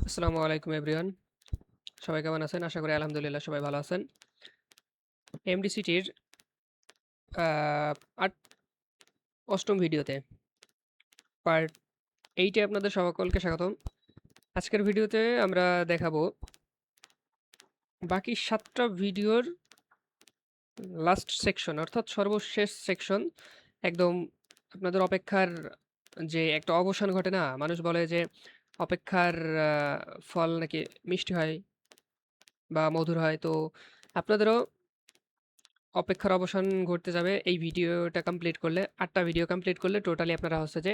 আসসালামু আলাইকুম এভরিওয়ান। সবাই কেমন আছেন? আশা করি আলহামদুলিল্লাহ সবাই ভালো আছেন। এমডিসিটির আ ৮ ৮ম ভিডিওতে পার্ট 8 এ আপনাদের সকলকে স্বাগতম। আজকের ভিডিওতে আমরা দেখাবো বাকি ৭ টা ভিডিওর লাস্ট সেকশন অর্থাৎ সর্বশেষ সেকশন। একদম আপনাদের অপেক্ষার যে একটা অবসান ঘটে না? মানুষ বলে যে অপেক্ষার আ ফল নাকি মিষ্টি হয় বা মধুর হয়। তো আপনাদেরও অপেক্ষার অবসান ঘটতে যাবে এই ভিডিওটা কমপ্লিট করলে। ৮ টা ভিডিও কমপ্লিট করলে টোটালি আপনারা হচ্ছে যে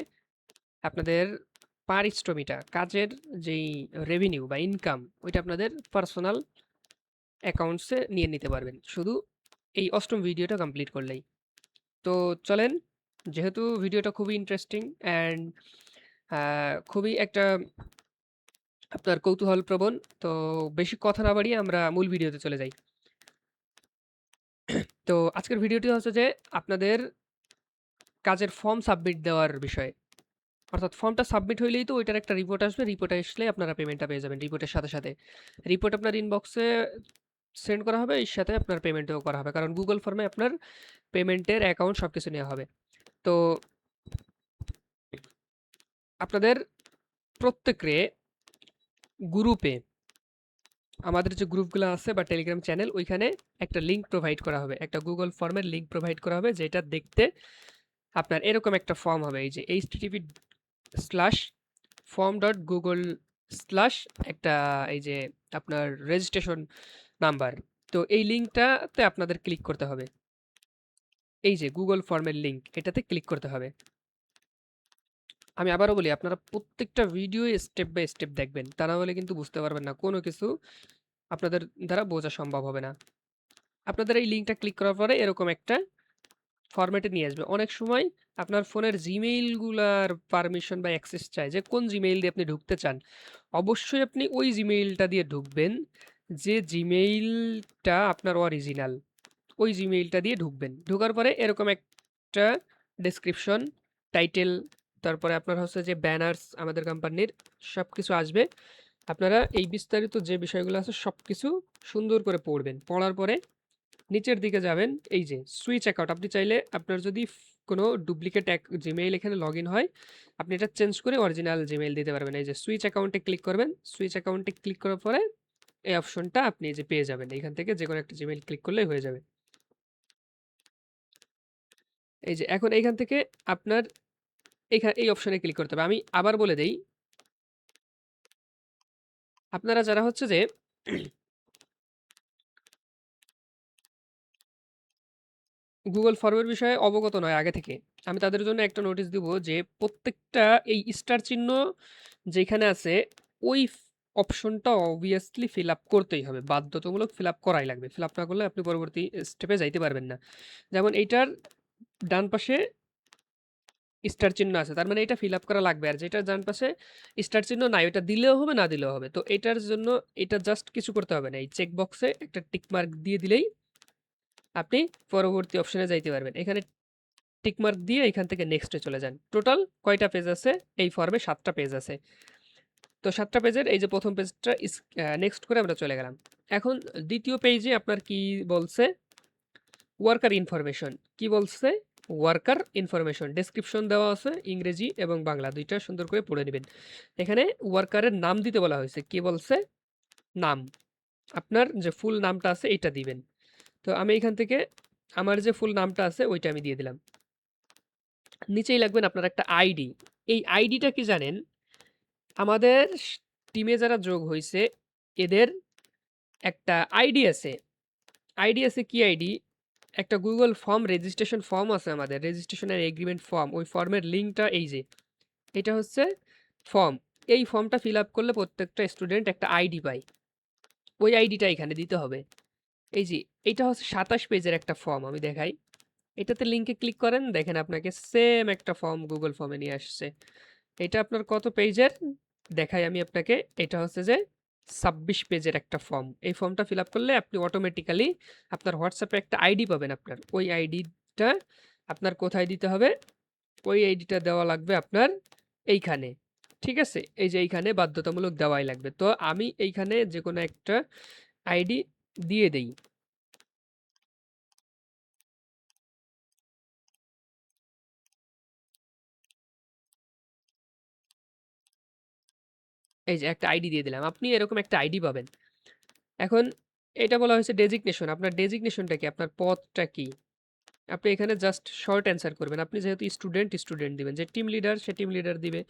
আপনাদের পারিশ্রমিকটা, কাজের যেই রেভিনিউ বা ইনকাম ওইটা আপনাদের পার্সোনাল অ্যাকাউন্টসে নিয়ে নিতে পারবেন। শুধু এই ৮ম ভিডিওটা কমপ্লিট করলেই। তো চলেন, যেহেতু ভিডিওটা খুবই ইন্টারেস্টিং অ্যান্ড খুবই একটা আপনার কৌতূহলপ্রবণ, তো বেশি কথা না বাড়িয়ে আমরা মূল ভিডিওতে চলে যাই। তো আজকের ভিডিওটি হচ্ছে যে আপনাদের কাজের ফর্ম সাবমিট দেওয়ার বিষয়ে। অর্থাৎ ফর্মটা সাবমিট হইলেই তো ওইটার একটা রিপোর্ট আসবে। রিপোর্ট আসলে আপনারা পেমেন্টটা পেয়ে যাবেন রিপোর্টের সাথে, সাথে। রিপোর্ট আপনার ইনবক্সে সেন্ড করা হবে, এর সাথে আপনার পেমেন্টও করা হবে। কারণ Google ফর্মে আপনার পেমেন্টের অ্যাকাউন্ট সবকিছু নেওয়া হবে। তো আপনাদের প্রত্যেকরে গ্রুপে আমাদের যে গ্রুপগুলো আছে বা টেলিগ্রাম চ্যানেল ওইখানে একটা লিঙ্ক প্রোভাইড করা হবে। একটা Google ফর্মের লিঙ্ক প্রোভাইড করা হবে যেটা দেখতে আপনার এরকম একটা ফর্ম হবে। এই যে http://form.google/ একটা এই যে আপনার রেজিস্ট্রেশন নাম্বার। তো এই লিঙ্কটাতে আপনাদের ক্লিক করতে হবে। এই যে Google ফর্মের লিঙ্ক, এটাতে ক্লিক করতে হবে। আমি আবারও বলি, আপনারা প্রত্যেকটা ভিডিও স্টেপ বাই স্টেপ দেখবেন। তা না হলে কিন্তু বুঝতে পারবেন না। কোনো কিছু আপনাদের দ্বারা বোঝা সম্ভব হবে না। আপনাদের এই লিঙ্কটা ক্লিক করার পরে এরকম একটা ফরম্যাটে নিয়ে আসবে। অনেক সময় আপনার ফোনের জিমেইলগুলার পারমিশন বা অ্যাক্সেস চায় যে কোন জিমেইল দিয়ে আপনি ঢুকতে চান। অবশ্যই আপনি ওই জিমেইলটা দিয়ে ঢুকবেন যে জিমেইলটা আপনার অরিজিনাল। ওই জিমেইলটা দিয়ে ঢুকবেন। ঢোকার পরে এরকম একটা ডেসক্রিপশন, টাইটেল, তারপরে আপনার হচ্ছে যে ব্যানার্স আমাদের কোম্পানির সবকিছু আসবে। আপনারা এই বিস্তারিত যে বিষয়গুলো আছে সবকিছু সুন্দর করে পড়বেন। পড়ার পরে নিচের দিকে যাবেন, এই যে সুইচ অ্যাকাউন্ট, আপনি চাইলে আপনার যদি কোনো ডুপ্লিকেট জিমেইল এখানে লগ ইন হয়, আপনি এটা চেঞ্জ করে অরিজিনাল জিমেইল দিতে পারবেন। এই যে সুইচ অ্যাকাউন্টে ক্লিক করবেন। সুইচ অ্যাকাউন্টে ক্লিক করার পরে এই অপশনটা আপনি এই যে পেয়ে যাবেন। এখান থেকে যে কোনো একটা জিমেইল ক্লিক করলেই হয়ে যাবে। এই যে এখন এইখান থেকে আপনার এই অপশনে ক্লিক করতে হবে। আমি আবার বলে দেই, আপনারা যারা হচ্ছে যে গুগল ফর্মের বিষয়ে অবগত নয় আগে থেকে, আমি তাদের জন্য একটা নোটিশ দিব যে প্রত্যেকটা এই স্টার চিহ্ন যেখানে আছে ওই অপশনটা অবভিয়াসলি ফিল আপ করতেই হবে। বাধ্যতামূলক ফিল আপ করাই লাগবে। ফিল আপ না করলে আপনি পরবর্তী স্টেপে যাইতে পারবেন না। যেমন এইটার ডান পাশে স্টার চিহ্ন আছে, তার মানে এটা ফিল আপ করা লাগবে। আর যেটার ডান পাশে স্টার চিহ্ন নাই, ওটা দিলেও হবে না দিলেও হবে। তো এটার জন্য এটা জাস্ট কিছু করতে হবে না, এই চেক বক্সে একটা টিক মার্ক দিয়ে দিলেই আপনি পরবর্তী অপশনে যাইতে পারবেন। এখানে টিক মার্ক দিয়ে এখান থেকে নেক্সটে চলে যান। টোটাল কয়টা পেজ আছে এই ফর্মে? ৭ টা পেজ আছে। তো ৭ টা পেজের এই যে প্রথম পেজটা নেক্সট করে আমরা চলে গেলাম। এখন দ্বিতীয় পেজে আপনার কি বলছে? Worker information. কি বলছে? Worker information. ডেসক্রিপশন দেওয়া আছে ইংরেজি এবং বাংলা ২ টা সুন্দর করে পড়ে নিবেন। এখানে ওয়ার্কারের নাম দিতে বলা হয়েছে। কি বলছে? নাম। আপনার যে ফুল নামটা আছে এইটা দিবেন। তো আমি এখান থেকে আমার যে ফুল নামটা আছে ওইটা আমি দিয়ে দিলাম। নিচেই লাগবেন আপনার একটা আইডি। এই আইডিটা কি জানেন? আমাদের টিমে যারা যোগ হইছে এদের একটা আইডি আছে। আইডি আছে, কি আইডি? একটা Google ফর্ম, রেজিস্ট্রেশন ফর্ম আছে আমাদের। রেজিস্ট্রেশন এর এগ্রিমেন্ট ফর্ম। ওই ফর্মের লিঙ্কটা এই যে। এটা হচ্ছে ফর্ম। এই ফর্মটা ফিল আপ করলে প্রত্যেকটা স্টুডেন্ট একটা আইডি পায়। ওই আইডিটা এখানে দিতে হবে। এই যে এইটা হচ্ছে ২৭ পেজের একটা ফর্ম, আমি দেখাই। এটাতে লিঙ্কে ক্লিক করেন, দেখেন আপনাকে সেম একটা ফর্ম Google ফর্মে নিয়ে আসছে। এটা আপনার কত পেজের? দেখাই আমি আপনাকে। এটা হচ্ছে যে ২৬ পেজের একটা ফর্ম। এই ফর্মটা ফিল আপ করলে আপনি অটোমেটিক্যালি আপনার WhatsApp এ একটা আইডি পাবেন আপনার। ওই আইডিটা আপনার কোথায় দিতে হবে? ওই আইডিটা দেওয়া লাগবে আপনার এইখানে। ঠিক আছে? এই যে এইখানে বাধ্যতামূলক দেওয়াই লাগবে। তো আমি এইখানে যেকোনো একটা আইডি দিয়ে দেই। এই যে একটা আইডি দিয়ে দিলাম। আপনি এরকম একটা আইডি পাবেন। এখন এটা বলা হয়েছে ডেজিগনেশন। আপনার ডেজিগনেশনটা কি? আপনার পদটা কি? আপনি এখানে জাস্ট শর্ট অ্যান্সার করবেন। আপনি যেহেতু স্টুডেন্ট, স্টুডেন্ট দিবেন। যে টিম লিডার, সে টিম লিডার দিবে।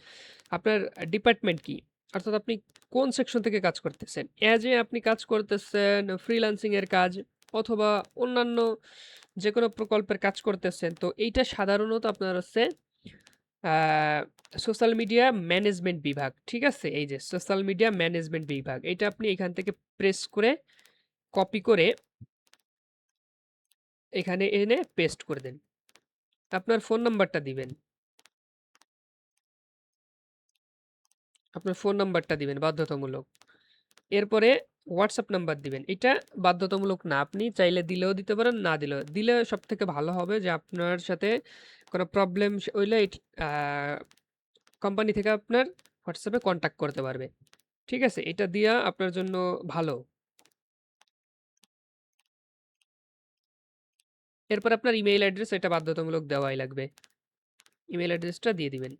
আপনার ডিপার্টমেন্ট কি? অর্থাৎ আপনি কোন সেকশন থেকে কাজ করতেছেন? অ্যাজ এ আপনি কাজ করতেছেন ফ্রিল্যান্সিং এর কাজ অথবা অন্যান্য যেকোনো প্রকল্পের কাজ করতেছেন। তো এইটা সাধারণত আপনার হচ্ছে আ সোশ্যাল মিডিয়া ম্যানেজমেন্ট বিভাগ। ঠিক আছে? এই যে সোশ্যাল মিডিয়া ম্যানেজমেন্ট বিভাগ। এইটা আপনি এখান থেকে প্রেস করে কপি করে এখানে এনে পেস্ট করে দেন। আপনার ফোন নাম্বারটা দিবেন। আপনার ফোন নাম্বারটা দিবেন বাধ্যতামূলক। এরপরে হোয়াটসঅ্যাপ নাম্বার দিবেন। এটা বাধ্যতামূলক না। আপনি চাইলে দিলেও দিতে পারেন, না দিলেও। দিলে সবথেকে ভালো হবে যে আপনার সাথে কোনো প্রবলেম হইলে আ কোম্পানি থেকে আপনার হোয়াটসঅ্যাপে কনট্যাক্ট করতে পারবে। ঠিক আছে? এটা দিয়া আপনার জন্য ভালো। এরপর আপনার ইমেইল অ্যাড্রেস এটা বাধ্যতামূলক দেওয়াই লাগবে। ইমেইল অ্যাড্রেসটা দিয়ে দিবেন।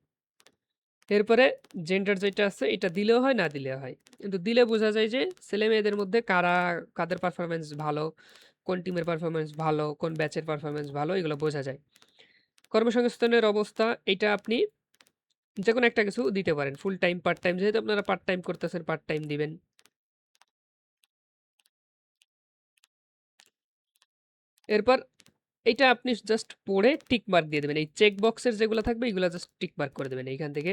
এরপরে জেন্ডার যেটা আছে এটা দিলেও হয়, না দিলেও হয়। কিন্তু দিলে বোঝা যায় যে ছেলেমেয়েদের মধ্যে কাদের পারফরম্যান্স ভালো, কোন টিমের পারফরম্যান্স ভালো, কোন ব্যাচের পারফরম্যান্স ভালো এগুলো বোঝা যায়। কর্মসংস্থানের অবস্থা এইটা আপনি যেকোনো একটা কিছু দিতে পারেন। ফুল টাইম, পার্ট টাইম যেহেতু আপনারা পার্ট টাইম করতেছেন পার্ট টাইম দিবেন। এরপর এইটা আপনি জাস্ট পড়ে টিক মার্ক দিয়ে দেবেন। এই চেক বক্সের যেগুলো থাকবে এগুলো জাস্ট টিক মার্ক করে দেবেন। এইখান থেকে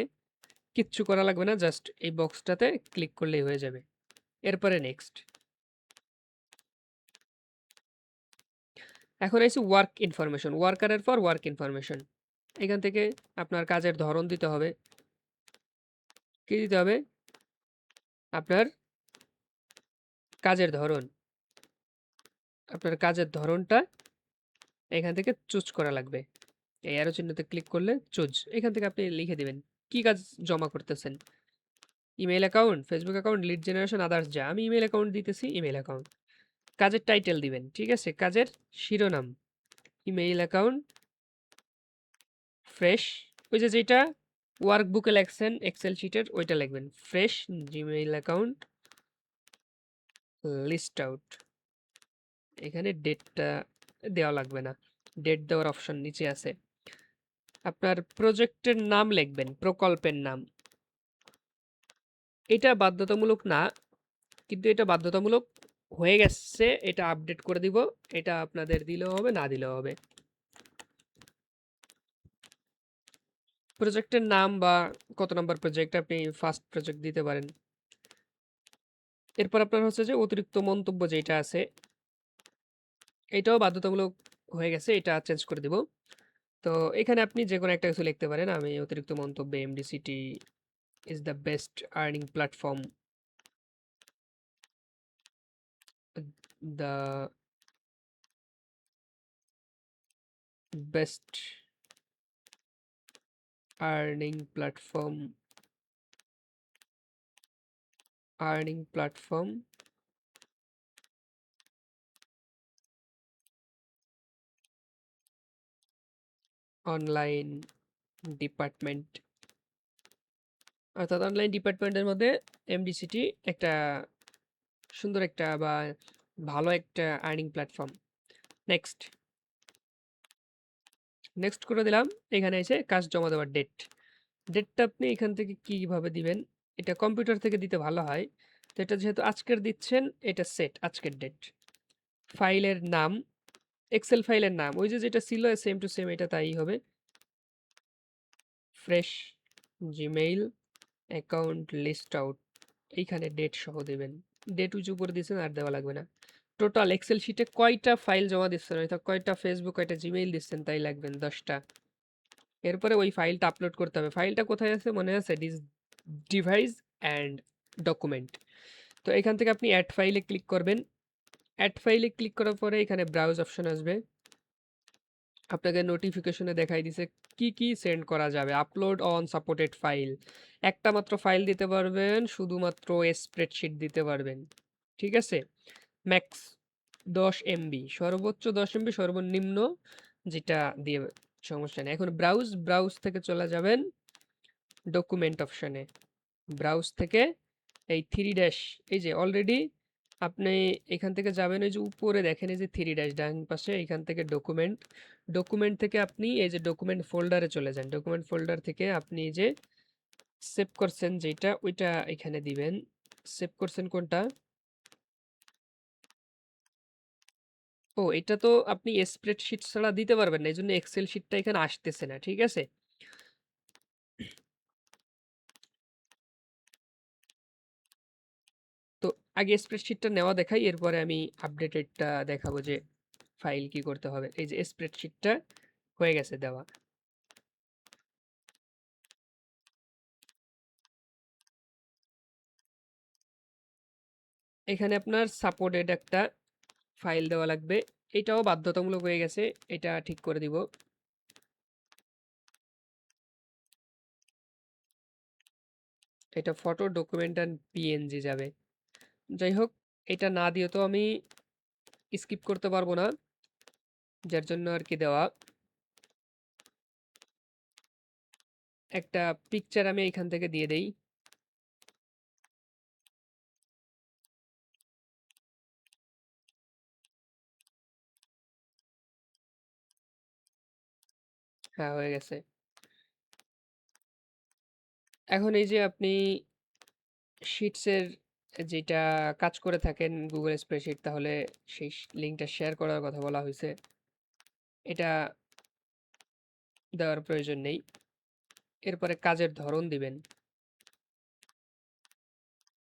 কিচ্ছু করা লাগবে না। জাস্ট এই বক্সটাতে ক্লিক করলেই হয়ে যাবে। এরপরে নেক্সট। এখন আইছি ওয়ার্ক ইনফরমেশন। ওয়ার্কারের পর ওয়ার্ক ইনফরমেশন। এখান থেকে আপনার কাজের ধরন দিতে হবে। কি দিতে হবে? আপনার কাজের ধরন। আপনার কাজের ধরনটা এখান থেকে চুজ করা লাগবে। এই অ্যারো চিহ্নতে ক্লিক করলে চুজ। এখান থেকে আপনি লিখে দিবেন। কি কাজ জমা করতেছেন? Email account, Facebook account, lead generation, others যা। আমি ইমেইল অ্যাকাউন্ট দিতেছি, ইমেইল অ্যাকাউন্ট। কাজের টাইটেল দিবেন। ঠিক আছে? কাজের শিরোনাম। Email account fresh. ওই যে যেটা ওয়ার্কবুকে লেখছেন এক্সেল শিটের ওইটা লিখবেন। Fresh Gmail account list out. এখানে ডেটটা দেওয়া লাগবে না। ডেট দেওয়ার অপশন নিচে আছে। আপনার প্রজেক্টের নাম লিখবেন, প্রকল্পের নাম। এটা বাধ্যতামূলক না, কিন্তু এটা বাধ্যতামূলক হয়ে গেছে। এটা আপডেট করে দিব। এটা আপনাদের দিলেও হবে, না দিলেও হবে। প্রজেক্টের নাম বা কত নাম্বার প্রজেক্ট আপনি ফার্স্ট প্রজেক্ট দিতে পারেন। এরপর আপনার হচ্ছে যে অতিরিক্ত মন্তব্য যেটা আছে এটাও বাধ্যতামূলক হয়ে গেছে। এটা চেঞ্জ করে দিব। তো এখানে আপনি যেকোনো একটা কিছু লিখতে পারেন। আমি অতিরিক্ত মন্তব্যে MDCT is the best earning platform, the best earning platform online department. অর্থাৎ অনলাইন ডিপার্টমেন্টের মধ্যে এমডিসিটি একটা সুন্দর একটা বা ভালো একটা আর্নিং প্ল্যাটফর্ম। নেক্সট। নেক্সট করে দিলাম। এখানে এসে কাজ জমা দেওয়ার ডেট। ডেটটা আপনি এখান থেকে কিভাবে দিবেন? এটা কম্পিউটার থেকে দিতে ভালো হয়। তো এটা যেহেতু আজকের দিচ্ছেন, এটা সেট আজকের ডেট। ফাইলের নাম, এক্সেল ফাইলের নাম ওই যে যেটা ছিল সেম টু সেম এটা তাই হবে। Fresh Gmail account list out. এইখানে ডেট সহ দেবেন। ডেট উঁচু করে দিয়েছেন আর দেওয়া লাগবে না। টোটাল এক্সেল শিটে কয়টা ফাইল জমা দিচ্ছেন, অর্থাৎ কয়টা ফেসবুক, কয়টা জিমেইল দিচ্ছেন তাই লাগবেন 10টা। এরপরে ওই ফাইলটা আপলোড করতে হবে। ফাইলটা কোথায় আছে মনে আছে? Device and document. তো এখান থেকে আপনি অ্যাড ফাইলে ক্লিক করবেন। অ্যাড ফাইলে ক্লিক করার পরে এখানে ব্রাউজ অপশন আসবে। আপনাকে নোটিফিকেশনে দেখাই দিছে কি সেন্ড করা যাবে? Upload on supported file. একটা মাত্র ফাইল দিতে পারবেন, শুধুমাত্র স্প্রেডশিট দিতে পারবেন। ঠিক আছে? ম্যাক্স 10 এমবি, সর্বোচ্চ 10 এমবি, সর্বনিম্ন যেটা দিয়ে সমস্যা নেই। এখন ব্রাউজ থেকে চলে যাবেন ডকুমেন্ট অপশনে। ব্রাউজ থেকে এই থ্রি ড্যাশ, এই যে অলরেডি আপনি এখান থেকে যাবেন, ওই যে উপরে দেখেন এই যে থ্রি ড্যাশ ডান পাশে, এখান থেকে ডকুমেন্ট থেকে আপনি এই যে ডকুমেন্ট ফোল্ডারে চলে যান। ডকুমেন্ট ফোল্ডার থেকে আপনি এই যে সেভ করছেন যেটা, ওইটা এখানে দিবেন। সেভ করছেন কোনটা? ও, এটা তো আপনি স্প্রেডশিট ছাড়া দিতে পারবেন না, এই জন্য এক্সেল শিটটা এখানে আসতেছে না। ঠিক আছে, তো আগে স্প্রেডশিটটা নেওয়া দেখাই, এরপরে আমি আপডেটেডটা দেখাবো যে ফাইল কি করতে হবে। এই যে স্প্রেডশিটটা হয়ে গেছে দেওয়া। এখানে আপনার সাপোর্টেড একটা ফাইল দেওয়া লাগবে, এটাও বাধ্যতামূলক হয়ে গেছে, এটা ঠিক করে দিব। এটা ফটো, ডকুমেন্ট অ্যান্ড পিএনজি যাবে। যাই হোক, এটা না দিয়ে তো আমি স্কিপ করতে পারবো না, যার জন্য আর কি দেওয়া। একটা পিকচার আমি এখান থেকে দিয়ে দেই। হ্যাঁ, হয়ে গেছে। এখন এই যে আপনি শিটসের যেটা কাজ করে থাকেন গুগল স্প্রেডশিট, তাহলে সেই লিঙ্কটা শেয়ার করার কথা বলা হয়েছে, এটা দেওয়ার প্রয়োজন নেই। এরপরে কাজের ধরন দিবেন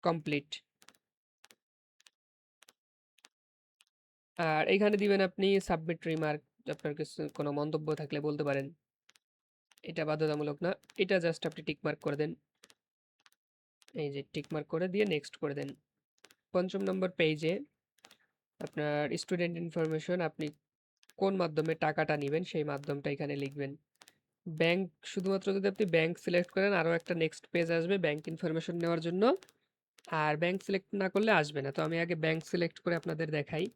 কমপ্লিট, আর এখানে দিবেন আপনি সাবমিট রিমার্ক। আপনার কিছু কোনো মন্তব্য থাকলে বলতে পারেন, এটা বাধ্যতামূলক না, এটা জাস্ট আপনি টিক মার্ক করে দেন। এই যে টিক মার্ক করে দিয়ে নেক্সট করে দেন। ৫ম নম্বর পেজে আপনার স্টুডেন্ট ইনফরমেশন, আপনি কোন মাধ্যমে টাকাটা নেবেন সেই মাধ্যমটা এখানে লিখবেন। ব্যাংক, শুধুমাত্র যদি আপনি ব্যাংক সিলেক্ট করেন আরও একটা নেক্সট পেজ আসবে ব্যাংক ইনফরমেশন নেওয়ার জন্য, আর ব্যাংক সিলেক্ট না করলে আসবে না। তো আমি আগে ব্যাংক সিলেক্ট করে আপনাদের দেখাই।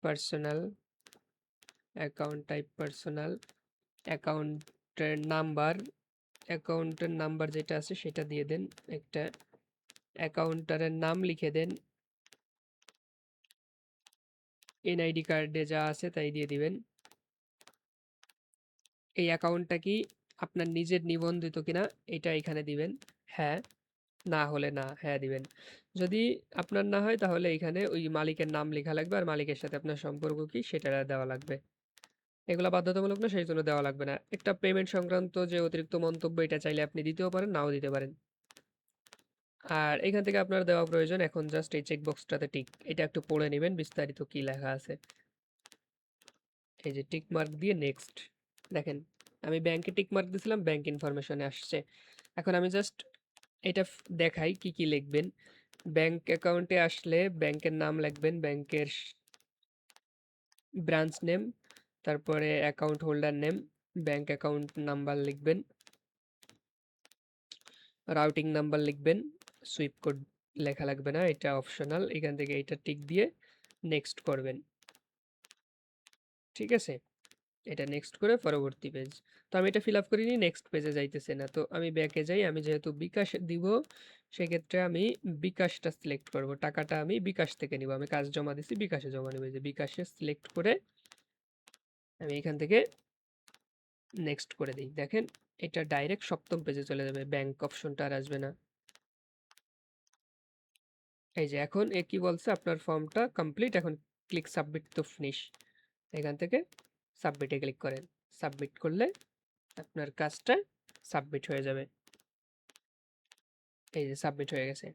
পার্সোনাল অ্যাকাউন্ট টাইপ, পার্সোনাল অ্যাকাউন্টের নাম্বার যেটা আছে সেটা দিয়ে দেন। একটা অ্যাকাউন্টারের নাম লিখে দেন, এনআইডি কার্ডে যা আছে তাই দিয়ে দিবেন। এই অ্যাকাউন্টটা কি আপনার নিজের নিবন্ধিত কিনা এটা এখানে দিবেন, হ্যাঁ, না হলে না, হ্যাঁ দিবেন। যদি আপনার না হয় তাহলে এখানে ওই মালিকের নাম লেখা লাগবে, আর মালিকের সাথে আপনার সম্পর্ক কি সেটা দেওয়া লাগবে। এগুলো বাধ্যতামূলক না, সেই জন্য দেওয়া লাগবে না। একটা পেমেন্ট সংক্রান্ত যে অতিরিক্ত মন্তব্য, এটা চাইলে আপনি দিতেও পারেন, নাও দিতে পারেন। আর এখান থেকে আপনার দেওয়া প্রয়োজন এখন জাস্ট এই চেক বক্সটাতে টিক, এটা একটু পড়ে নেবেন বিস্তারিত কি লেখা আছে। এই যে টিক মার্ক দিয়ে নেক্সট, দেখেন আমি ব্যাংকে টিক মার্ক দিয়েছিলাম, ব্যাংক ইনফরমেশনে আসছে। এখন আমি জাস্ট এটা দেখাই কি কি লিখবেন। ব্যাংক অ্যাকাউন্টে আসলে ব্যাংকের নাম লিখবেন, ব্যাংকের ব্রাঞ্চ নেম, তারপরে account holder name, bank account number লিখবেন, রাউটিং নাম্বার লিখবেন, সুইপ কোড লেখা লাগবে না, এটা অপশনাল। এখান থেকে এটা টিক দিয়ে নেক্সট করবেন। ঠিক আছে, এটা নেক্সট করে পরবর্তী পেজ। তো আমি এটা ফিল আপ করিনি, নেক্সট পেজে যাইতেছে না, তো আমি ব্যাকে যাই। আমি যেহেতু বিকাশ দিব, সেক্ষেত্রে আমি বিকাশটা সিলেক্ট করব, টাকাটা আমি বিকাশ থেকে নিব, আমি কাজ জমা দিছি বিকাশে জমা নেব। যে বিকাশে সিলেক্ট করে আমি এখান থেকে নেক্সট করে দিই, দেখেন এটা ডাইরেক্ট 7ম পেজে চলে যাবে, ব্যাংক অপশনটা আর আসবে না। এই যে এখন এ কি বলছে, আপনার ফর্মটা কমপ্লিট, এখন ক্লিক সাবমিট টু ফিনিশ। এখান থেকে সাবমিটে ক্লিক করেন, সাবমিট করলে আপনার কাজটা সাবমিট হয়ে যাবে। এই যে সাবমিট হয়ে গেছে,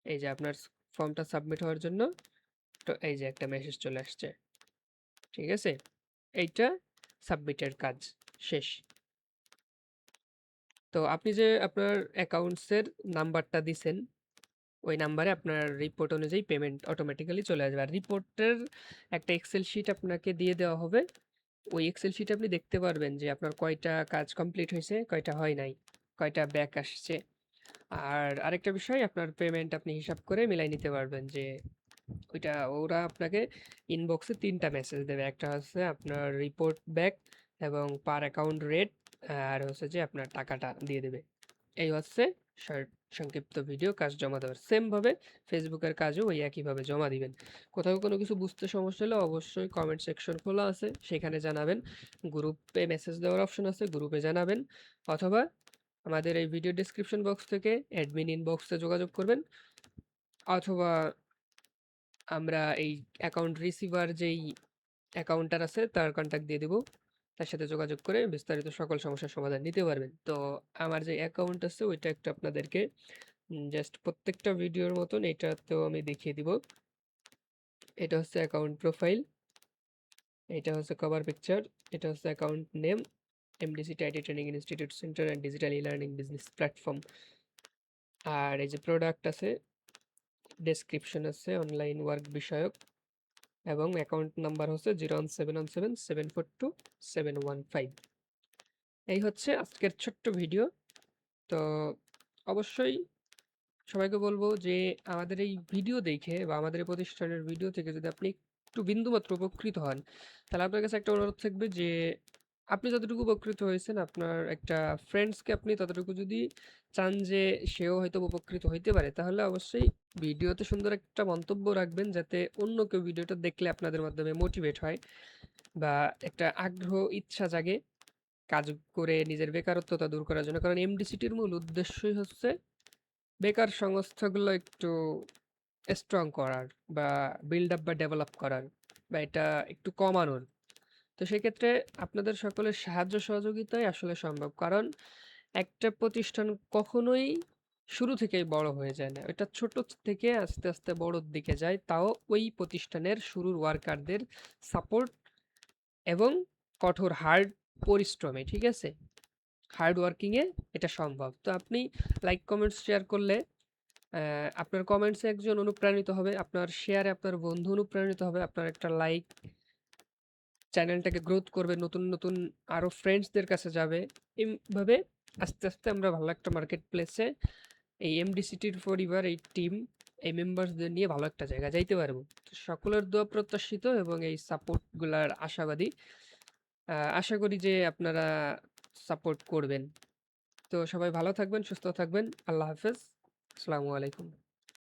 এই যে আপনার ফর্মটা সাবমিট হওয়ার জন্য তো এই যে একটা মেসেজ চলে আসছে। ঠিক আছে, এইটা সাবমিটের কাজ শেষ। তো আপনি যে আপনার অ্যাকাউন্টসের নাম্বারটা দিছেন, ওই নাম্বারে আপনার রিপোর্ট অনুযায়ী পেমেন্ট অটোমেটিক্যালি চলে আসবে। আর রিপোর্টের একটা এক্সেল শিট আপনাকে দিয়ে দেওয়া হবে, ওই এক্সেল শিটে আপনি দেখতে পারবেন যে আপনার কয়টা কাজ কমপ্লিট হয়েছে, কয়টা হয় নাই, কয়টা ব্যাক আসছে। আর আরেকটা বিষয়, আপনার পেমেন্ট আপনি হিসাব করে মিলাই নিতে পারবেন যে ওইটা ওরা আপনাকে ইনবক্সে 3টা মেসেজ দেবে। একটা হচ্ছে আপনার রিপোর্ট ব্যাক এবং পার অ্যাকাউন্ট রেট, আর হচ্ছে যে আপনার টাকাটা দিয়ে দেবে। এই হচ্ছে শর্ট সংক্ষিপ্ত ভিডিও কাজ জমা দেওয়ার। সেমভাবে ফেসবুকের কাজও ওই একইভাবে জমা দিবেন। কোথাও কোনো কিছু বুঝতে সমস্যা হলে অবশ্যই কমেন্ট সেকশন খোলা আছে, সেখানে জানাবেন। গ্রুপে মেসেজ দেওয়ার অপশন আছে, গ্রুপে জানাবেন। অথবা আমাদের এই ভিডিও ডেসক্রিপশন বক্স থেকে অ্যাডমিন ইনবক্সে যোগাযোগ করবেন। অথবা আমরা এই অ্যাকাউন্ট রিসিভার যেই অ্যাকাউন্টার আছে তার কন্ট্যাক্ট দিয়ে দেবো। তার সাথে যোগাযোগ করে বিস্তারিত সকল সমস্যার সমাধান নিতে পারবেন। তো আমার যে অ্যাকাউন্ট আছে ওইটা একটু আপনাদেরকে জাস্ট প্রত্যেকটা ভিডিওর মতন এটাতেও আমি দেখিয়ে দিব। এটা হচ্ছে অ্যাকাউন্ট প্রোফাইল, এটা হচ্ছে কভার পিকচার, এটা হচ্ছে অ্যাকাউন্ট নেম, এমডিসি টাইটি training institute centre and digital e learning business platform. আর এই যে প্রোডাক্ট আছে, ডেসক্রিপশন আছে অনলাইন ওয়ার্ক বিষয়ক, এবং অ্যাকাউন্ট নাম্বার হচ্ছে 01717742715। এই হচ্ছে আজকের ছোট্ট ভিডিও। তো অবশ্যই সবাইকে বলবো যে আমাদের এই ভিডিও দেখে বা আমাদের এই প্রতিষ্ঠানের ভিডিও থেকে যদি আপনি একটু বিন্দুমাত্র উপকৃত হন, তাহলে আপনার কাছে একটা অনুরোধ থাকবে যে আপনি যতটুকু উপকৃত হয়েছেন আপনার একটা ফ্রেন্ডসকে আপনি ততটুকু যদি চান যে সেও হয়তো উপকৃত হইতে পারে, তাহলে অবশ্যই ভিডিওতে সুন্দর একটা মন্তব্য রাখবেন, যাতে অন্য কেউ ভিডিওটা দেখলে আপনাদের মাধ্যমে মোটিভেট হয় বা একটা আগ্রহ ইচ্ছা জাগে কাজ করে নিজের বেকারত্বতা দূর করার জন্য। কারণ এমডিসিটির মূল উদ্দেশ্যই হচ্ছে বেকার সংস্থাগুলো একটু স্ট্রং করার বা বিল্ড আপ বা ডেভেলপ করার বা এটা একটু কমানোর। তো সেক্ষেত্রে আপনাদের সকলের সাহায্য সহযোগিতাই আসলে সম্ভব। কারণ একটা প্রতিষ্ঠান কখনোই শুরু থেকেই বড় হয়ে যায় না। এটা ছোট থেকে আস্তে আস্তে বড়র দিকে যায়, তাও ওই প্রতিষ্ঠানের শুরুর ওয়ার্কারদের সাপোর্ট এবং কঠোর হার্ড পরিশ্রমে, ঠিক আছে? হার্ড ওয়ার্কিংয়ে এটা সম্ভব। তো আপনি লাইক কমেন্টস শেয়ার করলে আপনার কমেন্টসে একজন অনুপ্রাণিত হবে, আপনার শেয়ারে আপনার বন্ধু অনুপ্রাণিত হবে, আপনার একটা লাইক চ্যানেলটাকে গ্রোথ করবে, নতুন নতুন আরও ফ্রেন্ডসদের কাছে যাবে। এইভাবে আস্তে আস্তে আমরা ভালো একটা মার্কেট প্লেসে এই এমডি সিটির পরিবার, এই টিম, এই মেম্বার্সদের নিয়ে ভালো একটা জায়গা যাইতে পারবো। তো সকলের দোয়া প্রত্যাশিত এবং এই সাপোর্টগুলার আশাবাদী। আশা করি যে আপনারা সাপোর্ট করবেন। তো সবাই ভালো থাকবেন, সুস্থ থাকবেন। আল্লাহ হাফেজ। আসসালামু আলাইকুম।